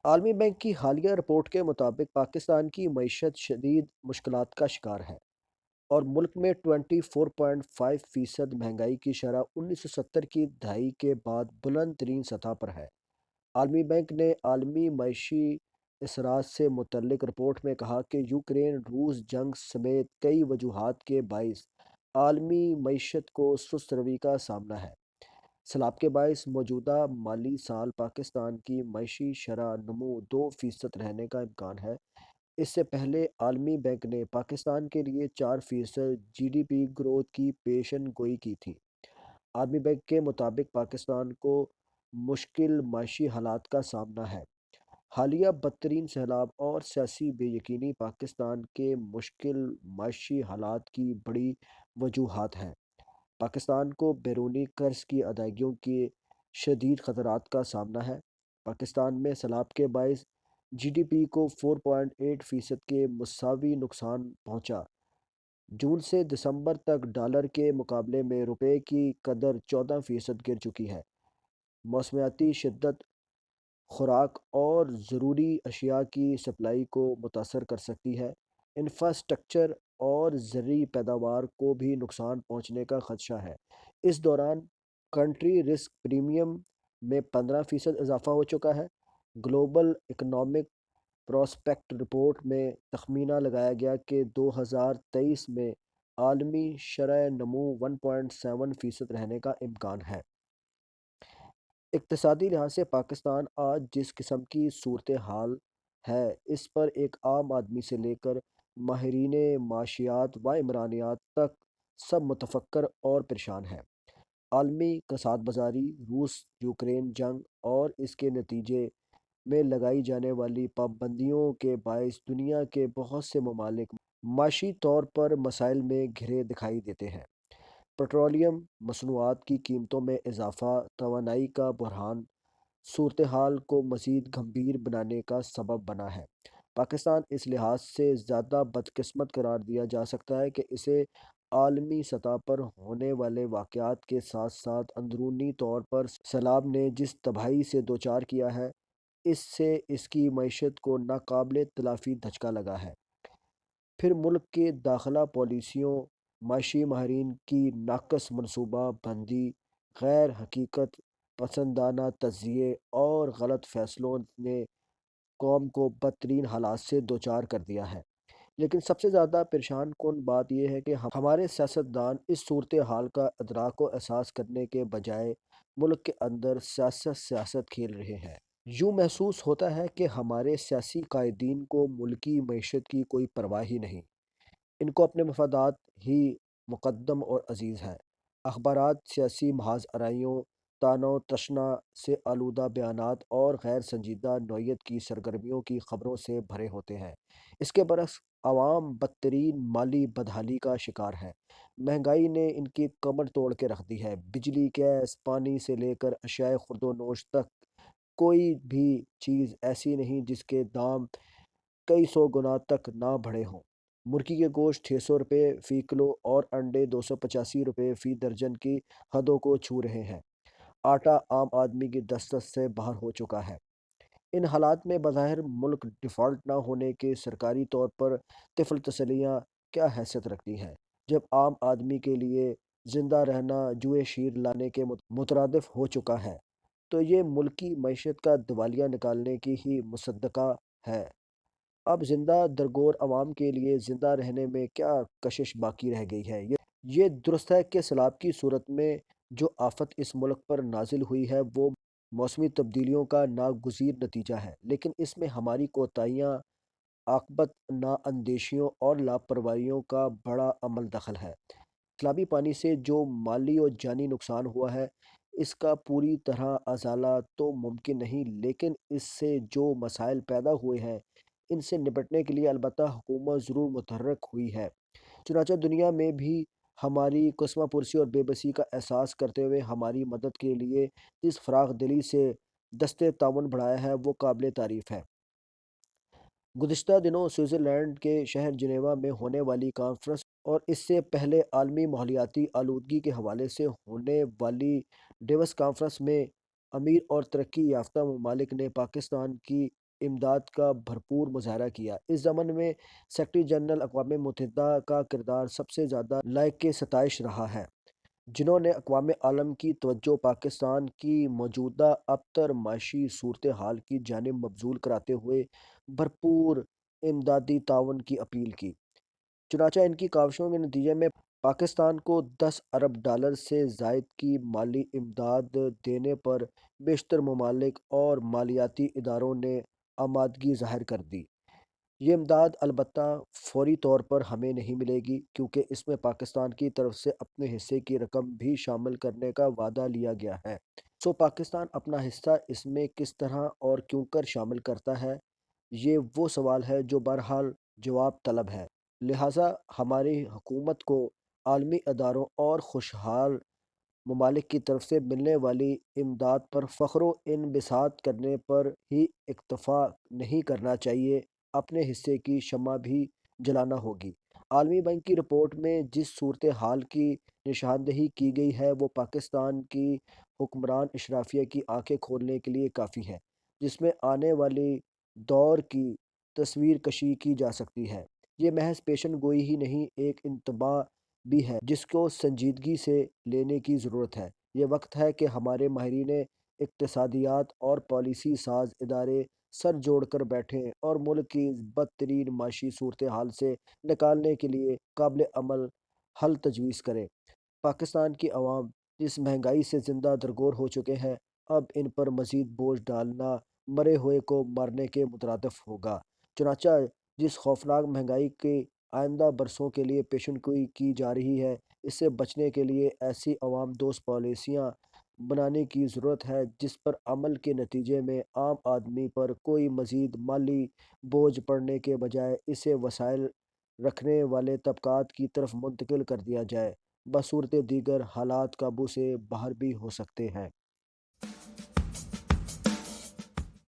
عالمی بینک کی حالیہ رپورٹ کے مطابق پاکستان کی معیشت شدید مشکلات کا شکار ہے اور ملک میں 24.5% مہنگائی کی شرح 1970 کی دہائی کے بعد بلند ترین سطح پر ہے۔ عالمی بینک نے عالمی معاشی اثرات سے متعلق رپورٹ میں کہا کہ یوکرین روس جنگ سمیت کئی وجوہات کے باعث عالمی معیشت کو سست روی کا سامنا ہے۔ سیلاب کے باعث موجودہ مالی سال پاکستان کی معاشی شرح نمو 2% رہنے کا امکان ہے۔ اس سے پہلے عالمی بینک نے پاکستان کے لیے 4% جی ڈی پی گروتھ کی پیشن گوئی کی تھی۔ عالمی بینک کے مطابق پاکستان کو مشکل معاشی حالات کا سامنا ہے۔ حالیہ بدترین سیلاب اور سیاسی بے یقینی پاکستان کے مشکل معاشی حالات کی بڑی وجوہات ہیں۔ پاکستان کو بیرونی قرض کی ادائیگیوں کے شدید خطرات کا سامنا ہے۔ پاکستان میں سیلاب کے باعث جی ڈی پی کو 4.8% کے مساوی نقصان پہنچا۔ جون سے دسمبر تک ڈالر کے مقابلے میں روپے کی قدر 14% گر چکی ہے۔ موسمیاتی شدت خوراک اور ضروری اشیاء کی سپلائی کو متاثر کر سکتی ہے۔ انفراسٹرکچر اور زرعی پیداوار کو بھی نقصان پہنچنے کا خدشہ ہے۔ اس دوران کنٹری رسک پریمیم میں 15% اضافہ ہو چکا ہے۔ گلوبل اکنامک پراسپیکٹ رپورٹ میں تخمینہ لگایا گیا کہ 2023 میں عالمی شرح نمو 1.7% رہنے کا امکان ہے۔ اقتصادی لحاظ سے پاکستان آج جس قسم کی صورتحال ہے اس پر ایک عام آدمی سے لے کر ماہرین معاشیات و عمرانیات تک سب متفکر اور پریشان ہیں۔ عالمی کساد بازاری، روس یوکرین جنگ اور اس کے نتیجے میں لگائی جانے والی پابندیوں کے باعث دنیا کے بہت سے ممالک معاشی طور پر مسائل میں گھرے دکھائی دیتے ہیں۔ پیٹرولیم مصنوعات کی قیمتوں میں اضافہ، توانائی کا بحران صورتحال کو مزید گمبھیر بنانے کا سبب بنا ہے۔ پاکستان اس لحاظ سے زیادہ بدقسمت قرار دیا جا سکتا ہے کہ اسے عالمی سطح پر ہونے والے واقعات کے ساتھ ساتھ اندرونی طور پر سیلاب نے جس تباہی سے دوچار کیا ہے اس سے اس کی معیشت کو ناقابل تلافی دھچکا لگا ہے۔ پھر ملک کے داخلہ پالیسیوں، معاشی ماہرین کی ناقص منصوبہ بندی، غیر حقیقت پسندانہ تجزیے اور غلط فیصلوں نے قوم کو بدترین حالات سے دوچار کر دیا ہے۔ لیکن سب سے زیادہ پریشان کن بات یہ ہے کہ ہمارے سیاستدان اس صورتحال کا ادراک و احساس کرنے کے بجائے ملک کے اندر سیاست کھیل رہے ہیں۔ یوں محسوس ہوتا ہے کہ ہمارے سیاسی قائدین کو ملکی معیشت کی کوئی پرواہ ہی نہیں۔ ان کو اپنے مفادات ہی مقدم اور عزیز ہیں۔ اخبارات سیاسی محاذ آرائیوں، طعنہ و تشنیع سے آلودہ بیانات اور غیر سنجیدہ نوعیت کی سرگرمیوں کی خبروں سے بھرے ہوتے ہیں۔ اس کے برعکس عوام بدترین مالی بدحالی کا شکار ہے۔ مہنگائی نے ان کی کمر توڑ کے رکھ دی ہے۔ بجلی، گیس، پانی سے لے کر اشیاء خورد و نوش تک کوئی بھی چیز ایسی نہیں جس کے دام کئی سو گنا تک نہ بڑھے ہوں۔ مرغی کے گوشت 600 روپے فی کلو اور انڈے 285 روپے فی درجن کی حدوں کو چھو رہے ہیں۔ آٹا عام آدمی کی دسترس سے باہر ہو چکا ہے۔ ان حالات میں بظاہر ملک ڈیفالٹ نہ ہونے کے سرکاری طور پر طفل تسلیاں کیا حیثیت رکھتی ہیں، جب عام آدمی کے لیے زندہ رہنا جوئے شیر لانے کے مترادف ہو چکا ہے، تو یہ ملکی معیشت کا دیوالیہ نکالنے کی ہی مصدقہ ہے۔ اب زندہ درگور عوام کے لیے زندہ رہنے میں کیا کشش باقی رہ گئی ہے؟ یہ درست ہے کہ سیلاب کی صورت میں جو آفت اس ملک پر نازل ہوئی ہے وہ موسمی تبدیلیوں کا ناگزیر نتیجہ ہے، لیکن اس میں ہماری کوتاہیاں، عاقبت نااندیشیوں اور لاپرواہیوں کا بڑا عمل دخل ہے۔ سیلابی پانی سے جو مالی اور جانی نقصان ہوا ہے اس کا پوری طرح ازالہ تو ممکن نہیں، لیکن اس سے جو مسائل پیدا ہوئے ہیں ان سے نپٹنے کے لیے البتہ حکومت ضرور متحرک ہوئی ہے۔ چنانچہ دنیا میں بھی ہماری قسمہ پرسی اور بے بسی کا احساس کرتے ہوئے ہماری مدد کے لیے جس فراخ دلی سے دستِ تعاون بڑھایا ہے وہ قابل تعریف ہے۔ گزشتہ دنوں سوئٹزرلینڈ کے شہر جنیوا میں ہونے والی کانفرنس اور اس سے پہلے عالمی ماحولیاتی آلودگی کے حوالے سے ہونے والی ڈیوس کانفرنس میں امیر اور ترقی یافتہ ممالک نے پاکستان کی امداد کا بھرپور مظاہرہ کیا۔ اس ضمن میں سیکرٹری جنرل اقوام متحدہ کا کردار سب سے زیادہ لائق ستائش رہا ہے، جنہوں نے اقوام عالم کی توجہ پاکستان کی موجودہ ابتر معاشی صورتحال کی جانب مبذول کراتے ہوئے بھرپور امدادی تعاون کی اپیل کی۔ چنانچہ ان کی کاوشوں کے نتیجے میں پاکستان کو $10 ارب سے زائد کی مالی امداد دینے پر بیشتر ممالک اور مالیاتی اداروں نے آمادگی ظاہر کر دی۔ یہ امداد البتہ فوری طور پر ہمیں نہیں ملے گی، کیونکہ اس میں پاکستان کی طرف سے اپنے حصے کی رقم بھی شامل کرنے کا وعدہ لیا گیا ہے۔ پاکستان اپنا حصہ اس میں کس طرح اور کیوں کر شامل کرتا ہے، یہ وہ سوال ہے جو بہرحال جواب طلب ہے۔ لہٰذا ہماری حکومت کو عالمی اداروں اور خوشحال ممالک کی طرف سے ملنے والی امداد پر فخر و انبساط کرنے پر ہی اکتفا نہیں کرنا چاہیے، اپنے حصے کی شمع بھی جلانا ہوگی۔ عالمی بینک کی رپورٹ میں جس صورتحال کی نشاندہی کی گئی ہے وہ پاکستان کی حکمران اشرافیہ کی آنکھیں کھولنے کے لیے کافی ہے، جس میں آنے والے دور کی تصویر کشی کی جا سکتی ہے۔ یہ محض پیشن گوئی ہی نہیں، ایک انتباہ بھی ہے جس کو سنجیدگی سے لینے کی ضرورت ہے۔ یہ وقت ہے کہ ہمارے ماہرین اقتصادیات اور پالیسی ساز ادارے سر جوڑ کر بیٹھیں اور ملک کی بدترین معاشی صورتحال سے نکالنے کے لیے قابل عمل حل تجویز کریں۔ پاکستان کی عوام جس مہنگائی سے زندہ درگور ہو چکے ہیں، اب ان پر مزید بوجھ ڈالنا مرے ہوئے کو مارنے کے مترادف ہوگا۔ چنانچہ جس خوفناک مہنگائی کے آئندہ برسوں کے لیے پیشن گوئی کی جا رہی ہے، اس سے بچنے کے لیے ایسی عوام دوست پالیسیاں بنانے کی ضرورت ہے جس پر عمل کے نتیجے میں عام آدمی پر کوئی مزید مالی بوجھ پڑنے کے بجائے اسے وسائل رکھنے والے طبقات کی طرف منتقل کر دیا جائے۔ بصورت دیگر حالات قابو سے باہر بھی ہو سکتے ہیں۔